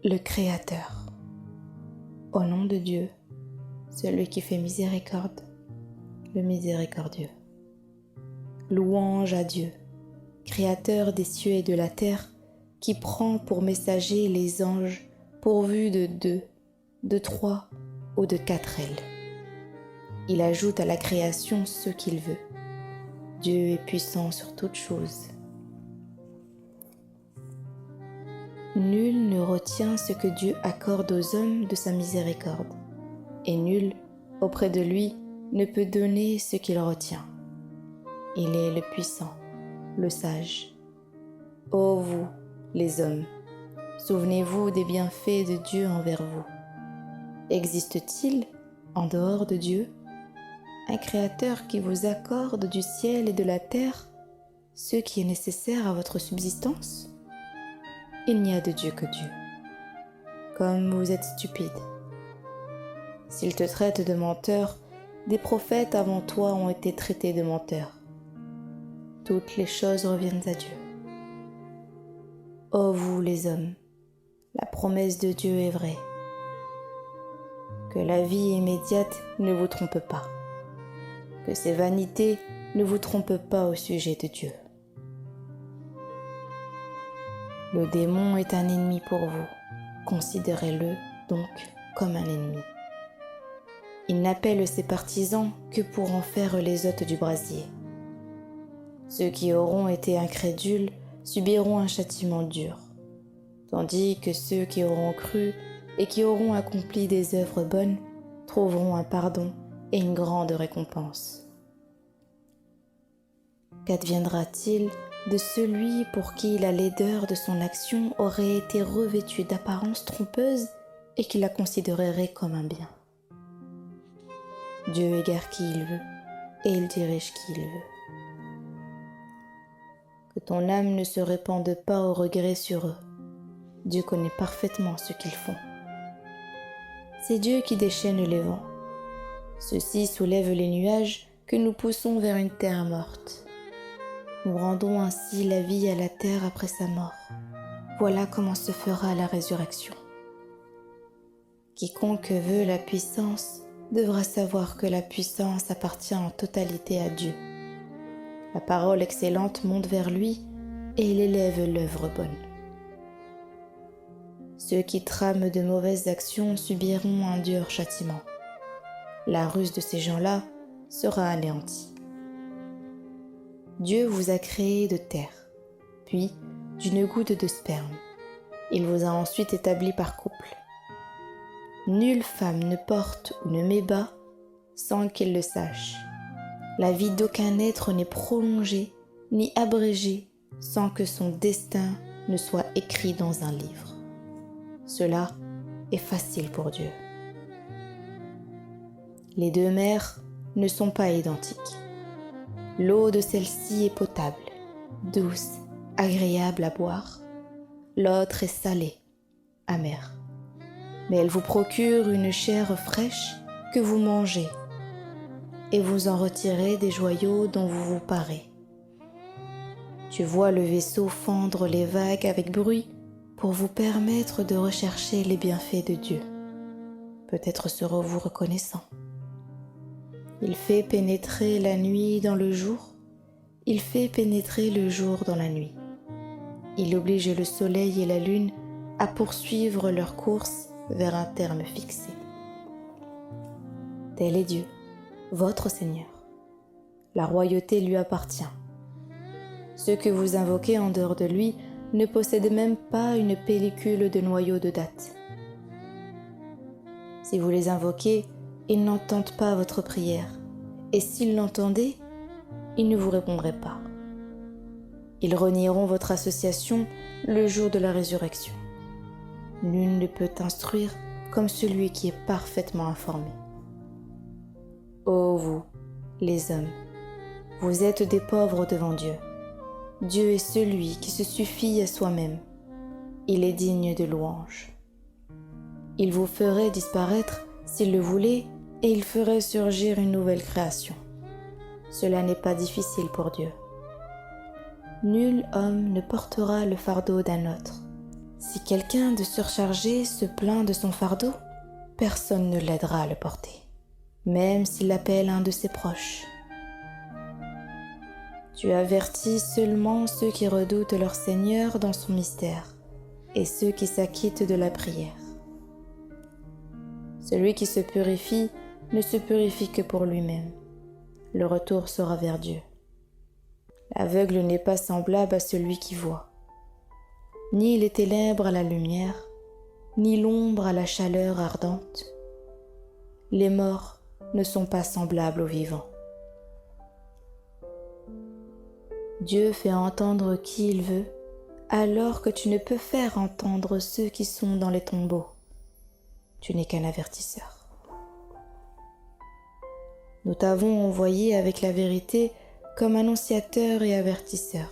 le Créateur. Au nom de Dieu, celui qui fait miséricorde, le miséricordieux. Louange à Dieu, Créateur des cieux et de la terre, qui prend pour messagers les anges pourvus de 2, de 3 ou de 4 ailes. Il ajoute à la création ce qu'il veut. Dieu est puissant sur toutes choses. Nul ne retient ce que Dieu accorde aux hommes de sa miséricorde, et nul, auprès de lui, ne peut donner ce qu'il retient. Il est le puissant, le sage. Ô vous, les hommes, souvenez-vous des bienfaits de Dieu envers vous. Existe-t-il, en dehors de Dieu, un Créateur qui vous accorde du ciel et de la terre ce qui est nécessaire à votre subsistance ? Il n'y a de Dieu que Dieu. Comme vous êtes stupide. S'il te traite de menteur, des prophètes avant toi ont été traités de menteurs. Toutes les choses reviennent à Dieu. Ô vous les hommes, la promesse de Dieu est vraie. Que la vie immédiate ne vous trompe pas. Que ces vanités ne vous trompent pas au sujet de Dieu. Le démon est un ennemi pour vous. Considérez-le donc comme un ennemi. Il n'appelle ses partisans que pour en faire les hôtes du brasier. Ceux qui auront été incrédules subiront un châtiment dur, tandis que ceux qui auront cru et qui auront accompli des œuvres bonnes trouveront un pardon et une grande récompense. Qu'adviendra-t-il de celui pour qui la laideur de son action aurait été revêtue d'apparence trompeuse et qui la considérerait comme un bien ? Dieu égare qui il veut et il dirige qui il veut. Que ton âme ne se répande pas au regret sur eux. Dieu connaît parfaitement ce qu'ils font. C'est Dieu qui déchaîne les vents. Ceux-ci soulèvent les nuages que nous poussons vers une terre morte. Nous rendons ainsi la vie à la terre après sa mort. Voilà comment se fera la résurrection. Quiconque veut la puissance devra savoir que la puissance appartient en totalité à Dieu. La parole excellente monte vers lui et il élève l'œuvre bonne. Ceux qui trament de mauvaises actions subiront un dur châtiment. La ruse de ces gens-là sera anéantie. Dieu vous a créé de terre, puis d'une goutte de sperme. Il vous a ensuite établi par couple. Nulle femme ne porte ou ne met bas sans qu'il le sache. La vie d'aucun être n'est prolongée ni abrégée sans que son destin ne soit écrit dans un livre. Cela est facile pour Dieu. Les deux mers ne sont pas identiques. L'eau de celle-ci est potable, douce, agréable à boire. L'autre est salée, amère. Mais elle vous procure une chair fraîche que vous mangez et vous en retirez des joyaux dont vous vous parez. Tu vois le vaisseau fendre les vagues avec bruit pour vous permettre de rechercher les bienfaits de Dieu. Peut-être serez-vous reconnaissant. Il fait pénétrer la nuit dans le jour, il fait pénétrer le jour dans la nuit. Il oblige le soleil et la lune à poursuivre leur course vers un terme fixé. Tel est Dieu, votre Seigneur. La royauté lui appartient. Ceux que vous invoquez en dehors de lui ne possèdent même pas une pellicule de noyau de date. Si vous les invoquez, ils n'entendent pas votre prière, et s'ils l'entendaient, ils ne vous répondraient pas. Ils renieront votre association le jour de la résurrection. Nul ne peut instruire comme celui qui est parfaitement informé. Ô vous, les hommes, vous êtes des pauvres devant Dieu. Dieu est celui qui se suffit à soi-même. Il est digne de louange. Il vous ferait disparaître s'il le voulait et il ferait surgir une nouvelle création. Cela n'est pas difficile pour Dieu. Nul homme ne portera le fardeau d'un autre. Si quelqu'un de surchargé se plaint de son fardeau, personne ne l'aidera à le porter, même s'il appelle un de ses proches. Tu avertis seulement ceux qui redoutent leur Seigneur dans son mystère et ceux qui s'acquittent de la prière. Celui qui se purifie ne se purifie que pour lui-même. Le retour sera vers Dieu. L'aveugle n'est pas semblable à celui qui voit. Ni les ténèbres à la lumière, ni l'ombre à la chaleur ardente. Les morts ne sont pas semblables aux vivants. Dieu fait entendre qui il veut, alors que tu ne peux faire entendre ceux qui sont dans les tombeaux. Tu n'es qu'un avertisseur. Nous t'avons envoyé avec la vérité comme annonciateur et avertisseur.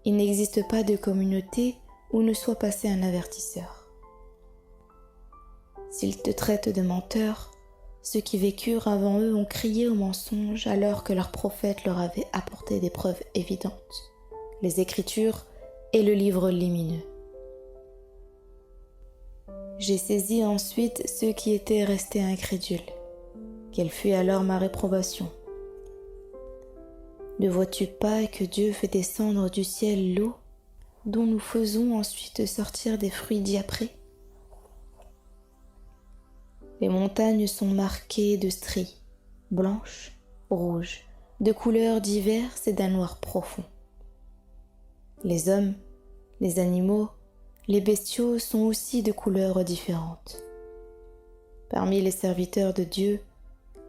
Il n'existe pas de communauté où ne soit passé un avertisseur. S'ils te traitent de menteur, ceux qui vécurent avant eux ont crié au mensonge alors que leurs prophètes leur avaient apporté des preuves évidentes, les Écritures et le livre lumineux. J'ai saisi ensuite ceux qui étaient restés incrédules. Quelle fut alors ma réprobation? Ne vois-tu pas que Dieu fait descendre du ciel l'eau, dont nous faisons ensuite sortir des fruits diaprés? Les montagnes sont marquées de stries, blanches, rouges, de couleurs diverses et d'un noir profond. Les hommes, les animaux, les bestiaux sont aussi de couleurs différentes. Parmi les serviteurs de Dieu,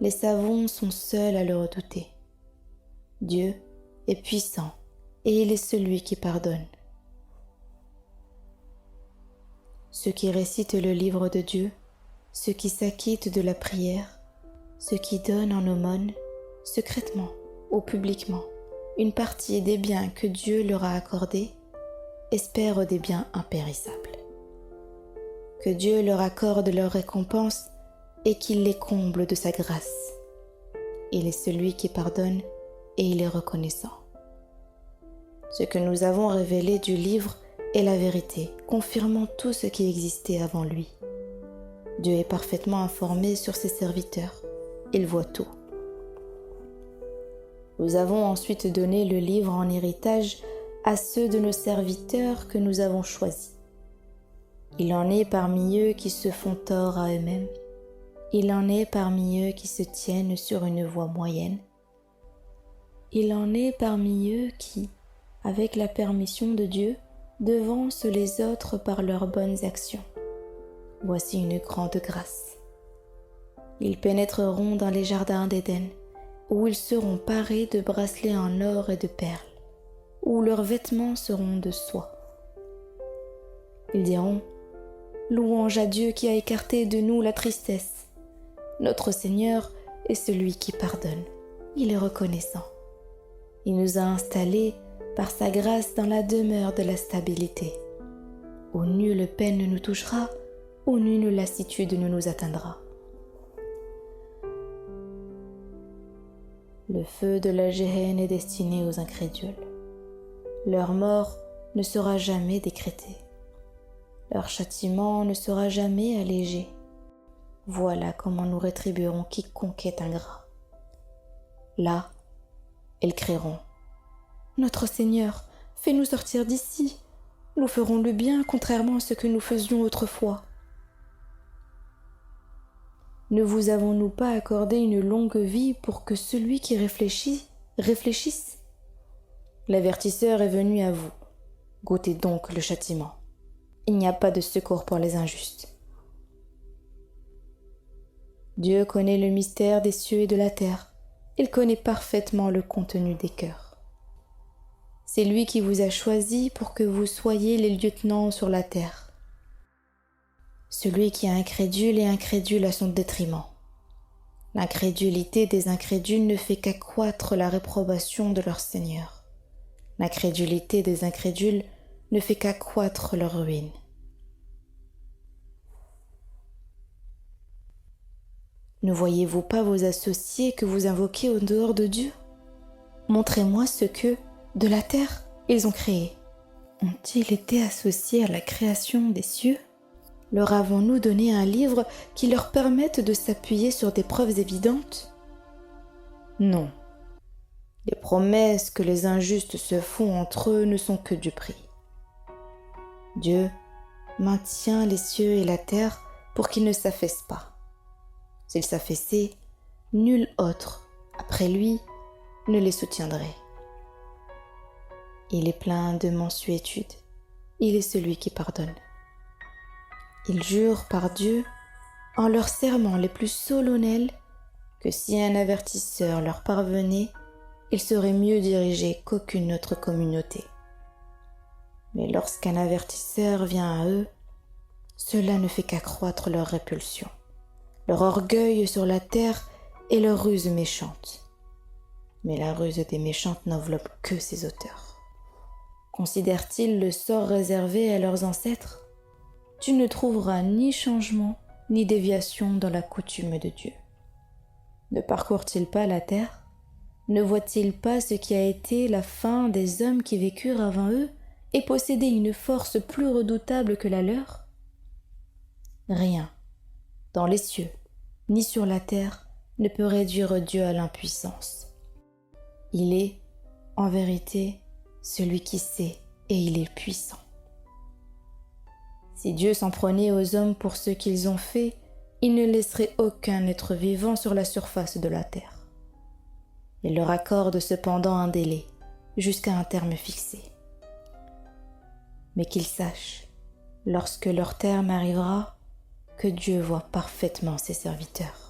les savants sont seuls à le redouter. Dieu est puissant et il est celui qui pardonne. Ceux qui récitent le livre de Dieu, ceux qui s'acquittent de la prière, ceux qui donnent en aumône, secrètement ou publiquement, une partie des biens que Dieu leur a accordés, espèrent des biens impérissables. Que Dieu leur accorde leur récompense et qu'il les comble de sa grâce. Il est celui qui pardonne et il est reconnaissant. Ce que nous avons révélé du livre est la vérité, confirmant tout ce qui existait avant lui. Dieu est parfaitement informé sur ses serviteurs. Il voit tout. Nous avons ensuite donné le livre en héritage à ceux de nos serviteurs que nous avons choisis. Il en est parmi eux qui se font tort à eux-mêmes. Il en est parmi eux qui se tiennent sur une voie moyenne. Il en est parmi eux qui, avec la permission de Dieu, devancent les autres par leurs bonnes actions. Voici une grande grâce. Ils pénétreront dans les jardins d'Éden, où ils seront parés de bracelets en or et de perles, où leurs vêtements seront de soie. Ils diront: Louange à Dieu qui a écarté de nous la tristesse. Notre Seigneur est celui qui pardonne. Il est reconnaissant. Il nous a installés par sa grâce dans la demeure de la stabilité, où nulle peine ne nous touchera, où nulle lassitude ne nous atteindra. Le feu de la Géhenne est destiné aux incrédules. Leur mort ne sera jamais décrétée. Leur châtiment ne sera jamais allégé. Voilà comment nous rétribuerons quiconque est ingrat. Là, ils crieront: Notre Seigneur, fais-nous sortir d'ici. Nous ferons le bien contrairement à ce que nous faisions autrefois. Ne vous avons-nous pas accordé une longue vie pour que celui qui réfléchisse? L'avertisseur est venu à vous. Goûtez donc le châtiment. Il n'y a pas de secours pour les injustes. Dieu connaît le mystère des cieux et de la terre. Il connaît parfaitement le contenu des cœurs. C'est lui qui vous a choisi pour que vous soyez les lieutenants sur la terre. Celui qui est incrédule est incrédule à son détriment. L'incrédulité des incrédules ne fait qu'accroître la réprobation de leur Seigneur. L'incrédulité des incrédules ne fait qu'accroître leur ruine. Ne voyez-vous pas vos associés que vous invoquez au dehors de Dieu? Montrez-moi ce que, de la terre, ils ont créé. ont-ils été associés à la création des cieux? Leur avons-nous donné un livre qui leur permette de s'appuyer sur des preuves évidentes? Non. Les promesses que les injustes se font entre eux ne sont que du prix. Dieu maintient les cieux et la terre pour qu'ils ne s'affaissent pas. S'ils s'affaissaient, nul autre, après lui, ne les soutiendrait. Il est plein de mansuétude. Il est celui qui pardonne. Ils jurent par Dieu, en leurs serments les plus solennels, que si un avertisseur leur parvenait, ils seraient mieux dirigés qu'aucune autre communauté. Mais lorsqu'un avertisseur vient à eux, cela ne fait qu'accroître leur répulsion, leur orgueil sur la terre et leur ruse méchante. Mais la ruse des méchantes n'enveloppe que ses auteurs. Considèrent-ils le sort réservé à leurs ancêtres? Tu ne trouveras ni changement ni déviation dans la coutume de Dieu. Ne parcourt-il pas la terre? Ne voit-il pas ce qui a été la fin des hommes qui vécurent avant eux et possédaient une force plus redoutable que la leur? Rien, dans les cieux, ni sur la terre, ne peut réduire Dieu à l'impuissance. Il est, en vérité, celui qui sait et il est puissant. Si Dieu s'en prenait aux hommes pour ce qu'ils ont fait, il ne laisserait aucun être vivant sur la surface de la terre. Il leur accorde cependant un délai, jusqu'à un terme fixé. Mais qu'ils sachent, lorsque leur terme arrivera, que Dieu voit parfaitement ses serviteurs.